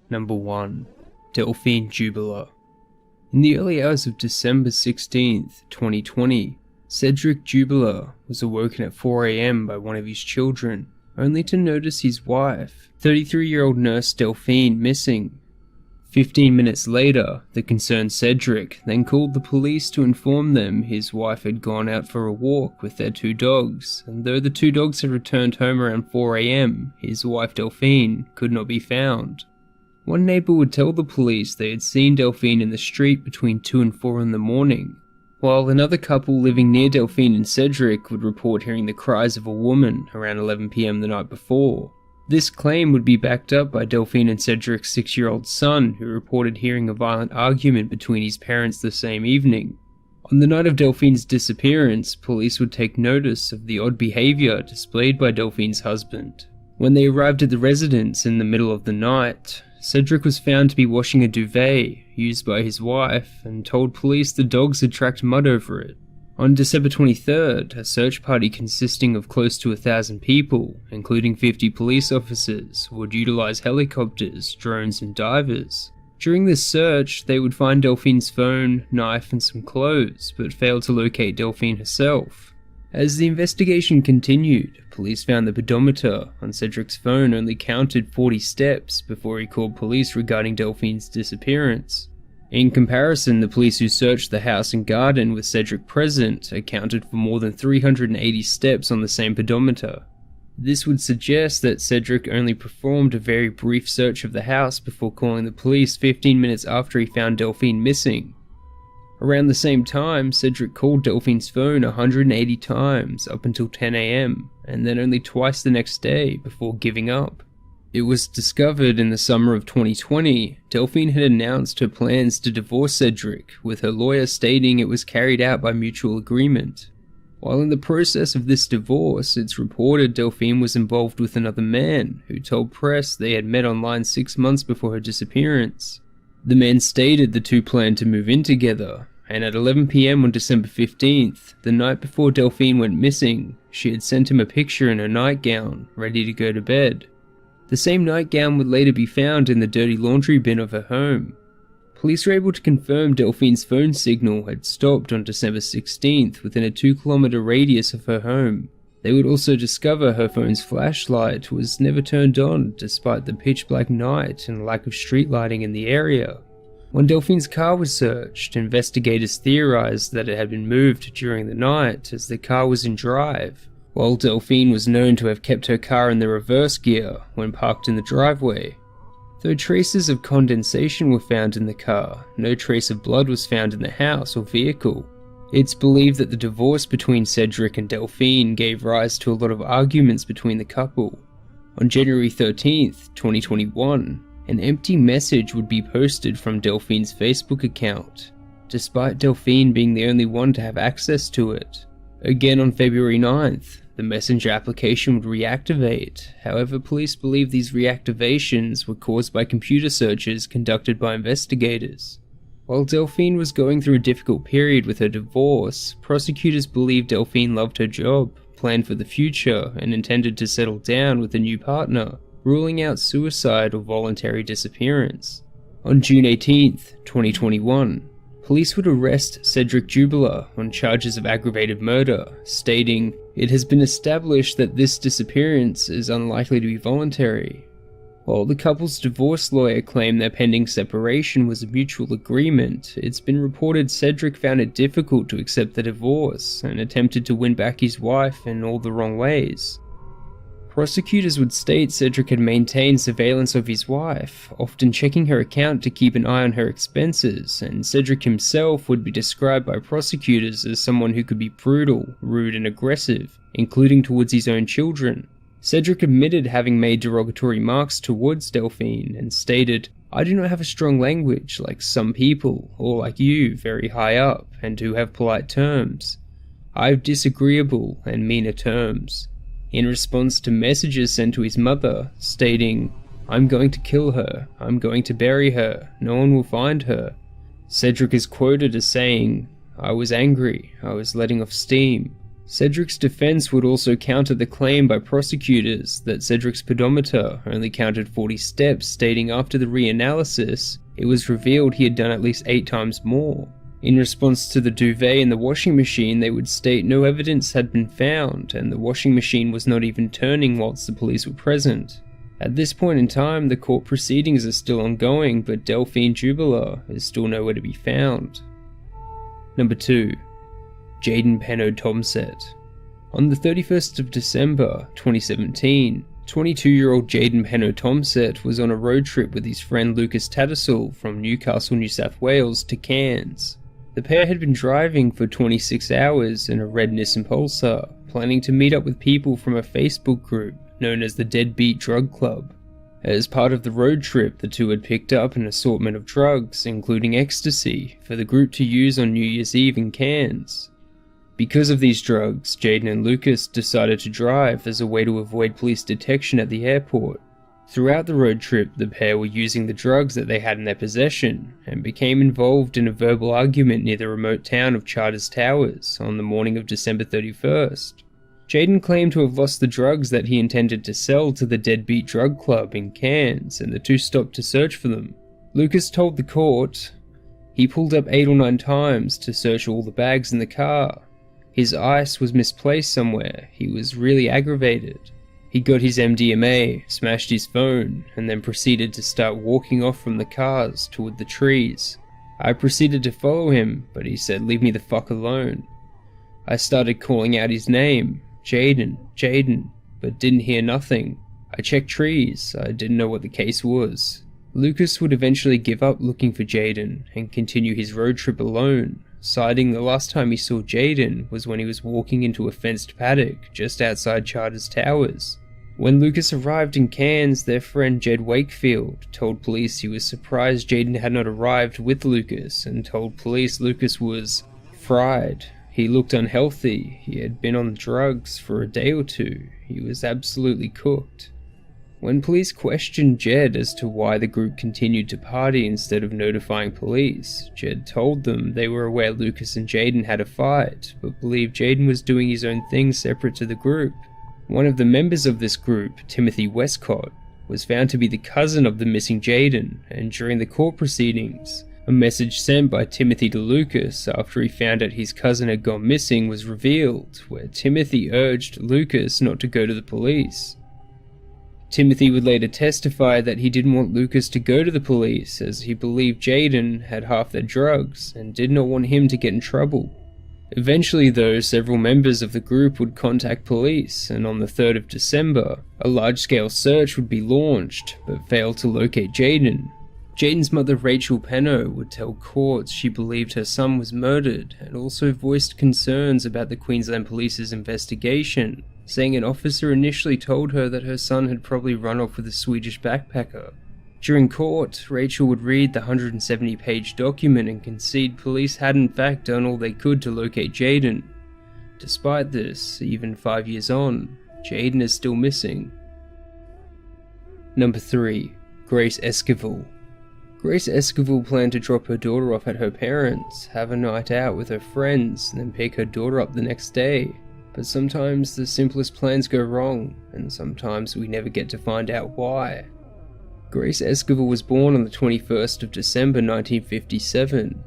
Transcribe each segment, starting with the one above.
Number 1. Delphine Jubillar. In the early hours of December 16th, 2020, Cedric Jubillar was awoken at 4 AM by one of his children, only to notice his wife, 33-year-old nurse Delphine, missing. 15 minutes later, the concerned Cedric then called the police to inform them his wife had gone out for a walk with their 2 dogs, and though the 2 dogs had returned home around 4 AM, his wife Delphine could not be found. One neighbour would tell the police they had seen Delphine in the street between 2 and 4 in the morning, while another couple living near Delphine and Cedric would report hearing the cries of a woman around 11 PM the night before. This claim would be backed up by Delphine and Cedric's 6-year-old son, who reported hearing a violent argument between his parents the same evening. On the night of Delphine's disappearance, police would take notice of the odd behaviour displayed by Delphine's husband. When they arrived at the residence in the middle of the night, Cedric was found to be washing a duvet used by his wife and told police the dogs had tracked mud over it. On December 23rd, a search party consisting of close to 1,000 people, including 50 police officers, would utilize helicopters, drones and divers. During this search, they would find Delphine's phone, knife and some clothes, but failed to locate Delphine herself. As the investigation continued, police found the pedometer on Cedric's phone only counted 40 steps before he called police regarding Delphine's disappearance. In comparison, the police who searched the house and garden with Cedric present accounted for more than 380 steps on the same pedometer. This would suggest that Cedric only performed a very brief search of the house before calling the police 15 minutes after he found Delphine missing. Around the same time, Cedric called Delphine's phone 180 times up until 10 AM, and then only twice the next day before giving up. It was discovered in the summer of 2020, Delphine had announced her plans to divorce Cedric, with her lawyer stating it was carried out by mutual agreement. While in the process of this divorce, it's reported Delphine was involved with another man, who told press they had met online 6 months before her disappearance. The man stated the two planned to move in together, and at 11 PM on December 15th, the night before Delphine went missing, she had sent him a picture in her nightgown, ready to go to bed. The same nightgown would later be found in the dirty laundry bin of her home. Police were able to confirm Delphine's phone signal had stopped on December 16th within a 2-kilometer radius of her home. They would also discover her phone's flashlight was never turned on despite the pitch black night and lack of street lighting in the area. When Delphine's car was searched, investigators theorized that it had been moved during the night as the car was in drive, while Delphine was known to have kept her car in the reverse gear when parked in the driveway. Though traces of condensation were found in the car, no trace of blood was found in the house or vehicle. It's believed that the divorce between Cedric and Delphine gave rise to a lot of arguments between the couple. On January 13th, 2021, an empty message would be posted from Delphine's Facebook account, despite Delphine being the only one to have access to it. Again on February 9th, the messenger application would reactivate. However, police believe these reactivations were caused by computer searches conducted by investigators. While Delphine was going through a difficult period with her divorce, prosecutors believe Delphine loved her job, planned for the future, and intended to settle down with a new partner, ruling out suicide or voluntary disappearance. On June 18th, 2021, police would arrest Cedric Jubillar on charges of aggravated murder, stating, "It has been established that this disappearance is unlikely to be voluntary." While the couple's divorce lawyer claimed their pending separation was a mutual agreement, it's been reported Cedric found it difficult to accept the divorce and attempted to win back his wife in all the wrong ways. Prosecutors would state Cedric had maintained surveillance of his wife, often checking her account to keep an eye on her expenses, and Cedric himself would be described by prosecutors as someone who could be brutal, rude and aggressive, including towards his own children. Cedric admitted having made derogatory remarks towards Delphine and stated, "I do not have a strong language like some people, or like you, very high up, and who have polite terms. I have disagreeable and meaner terms," in response to messages sent to his mother, stating, "I'm going to kill her, I'm going to bury her, no one will find her." Cedric is quoted as saying, "I was angry, I was letting off steam. Cedric's defense would also counter the claim by prosecutors that Cedric's pedometer only counted 40 steps, stating after the reanalysis, it was revealed he had done at least 8 times more. In response to the duvet in the washing machine, they would state no evidence had been found, and the washing machine was not even turning whilst the police were present. At this point in time, the court proceedings are still ongoing, but Delphine Jubillar is still nowhere to be found. Number 2. Jayden Penno-Thompsett. On the 31st of December 2017, 22-year-old Jayden Penno-Thompsett was on a road trip with his friend Lucas Tattersall from Newcastle, New South Wales to Cairns. The pair had been driving for 26 hours in a red Nissan Pulsar, planning to meet up with people from a Facebook group known as the Deadbeat Drug Club. As part of the road trip, the two had picked up an assortment of drugs, including ecstasy, for the group to use on New Year's Eve in Cairns. Because of these drugs, Jayden and Lucas decided to drive as a way to avoid police detection at the airport. Throughout the road trip, the pair were using the drugs that they had in their possession, and became involved in a verbal argument near the remote town of Charters Towers on the morning of December 31st. Jayden claimed to have lost the drugs that he intended to sell to the Deadbeat Drug Club in Cairns, and the two stopped to search for them. Lucas told the court he pulled up 8 or 9 times to search all the bags in the car. His ice was misplaced somewhere. He was really aggravated. He got his MDMA, smashed his phone, and then proceeded to start walking off from the cars toward the trees. I proceeded to follow him, but he said, "Leave me the fuck alone." I started calling out his name, Jayden, Jayden, but didn't hear nothing. I checked trees. I didn't know what the case was. Lucas would eventually give up looking for Jayden and continue his road trip alone, citing the last time he saw Jayden was when he was walking into a fenced paddock just outside Charters Towers. When Lucas arrived in Cairns, their friend Jed Wakefield told police he was surprised Jayden had not arrived with Lucas, and told police Lucas was fried. He looked unhealthy. He had been on drugs for a day or two. He was absolutely cooked. When police questioned Jed as to why the group continued to party instead of notifying police, Jed told them they were aware Lucas and Jayden had a fight, but believed Jayden was doing his own thing separate to the group. One of the members of this group, Timothy Westcott, was found to be the cousin of the missing Jayden, and during the court proceedings, a message sent by Timothy to Lucas after he found out his cousin had gone missing was revealed, where Timothy urged Lucas not to go to the police. Timothy would later testify that he didn't want Lucas to go to the police as he believed Jayden had half their drugs and did not want him to get in trouble. Eventually though, several members of the group would contact police, and on the 3rd of December, a large-scale search would be launched, but failed to locate Jayden. Jayden's mother Rachel Penno would tell courts she believed her son was murdered, and also voiced concerns about the Queensland Police's investigation, saying an officer initially told her that her son had probably run off with a Swedish backpacker. During court, Rachel would read the 170-page document and concede police had in fact done all they could to locate Jayden. Despite this, even 5 years on, Jayden is still missing. Number 3. Grace Esquivel. Grace Esquivel planned to drop her daughter off at her parents', have a night out with her friends, and then pick her daughter up the next day. But sometimes the simplest plans go wrong, and sometimes we never get to find out why. Grace Esquivel was born on the 21st of December 1957.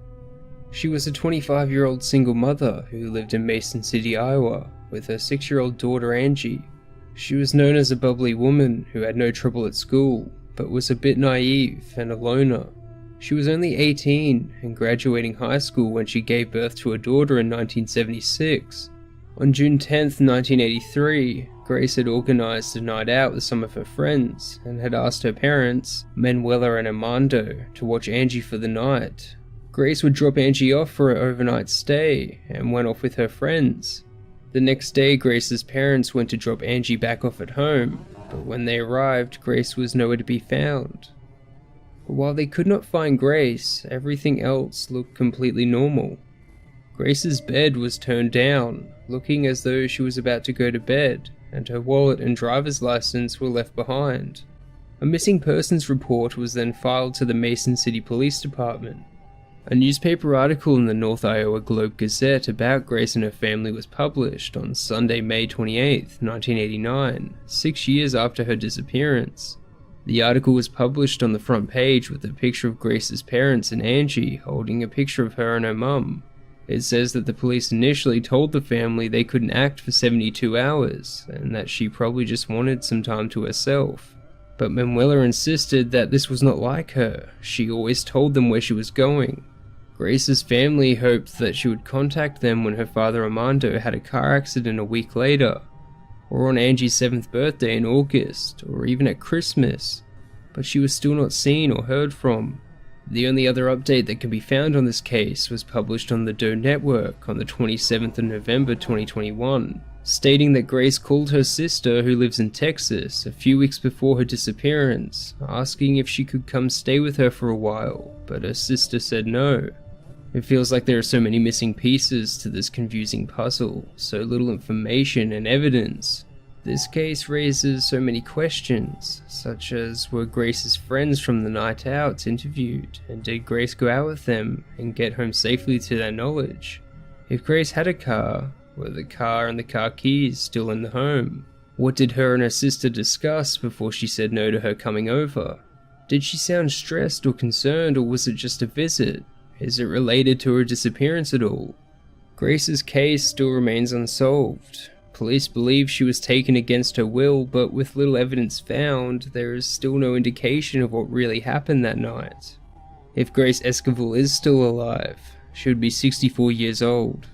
She was a 25-year-old single mother who lived in Mason City, Iowa, with her 6-year-old daughter Angie. She was known as a bubbly woman who had no trouble at school, but was a bit naive and a loner. She was only 18 and graduating high school when she gave birth to a daughter in 1976. On June 10th, 1983, Grace had organized a night out with some of her friends and had asked her parents, Manuela and Armando, to watch Angie for the night. Grace would drop Angie off for her overnight stay and went off with her friends. The next day, Grace's parents went to drop Angie back off at home, but when they arrived, Grace was nowhere to be found. But while they could not find Grace, everything else looked completely normal. Grace's bed was turned down, looking as though she was about to go to bed, and her wallet and driver's license were left behind. A missing persons report was then filed to the Mason City Police Department. A newspaper article in the North Iowa Globe-Gazette about Grace and her family was published on Sunday, May 28, 1989, 6 years after her disappearance. The article was published on the front page with a picture of Grace's parents and Angie holding a picture of her and her mum. It says that the police initially told the family they couldn't act for 72 hours, and that she probably just wanted some time to herself. But Manuela insisted that this was not like her. She always told them where she was going. Grace's family hoped that she would contact them when her father Armando had a car accident a week later, or on Angie's 7th birthday in August, or even at Christmas, but she was still not seen or heard from. The only other update that can be found on this case was published on the Doe Network on the 27th of November 2021, stating that Grace called her sister, who lives in Texas, a few weeks before her disappearance, asking if she could come stay with her for a while, but her sister said no. It feels like there are so many missing pieces to this confusing puzzle, so little information and evidence. This case raises so many questions, such as were Grace's friends from the night out interviewed, and did Grace go out with them and get home safely to their knowledge? If Grace had a car, were the car and the car keys still in the home? What did her and her sister discuss before she said no to her coming over? Did she sound stressed or concerned, or was it just a visit? Is it related to her disappearance at all? Grace's case still remains unsolved. Police believe she was taken against her will, but with little evidence found, there is still no indication of what really happened that night. If Grace Esquivel is still alive, she would be 64 years old.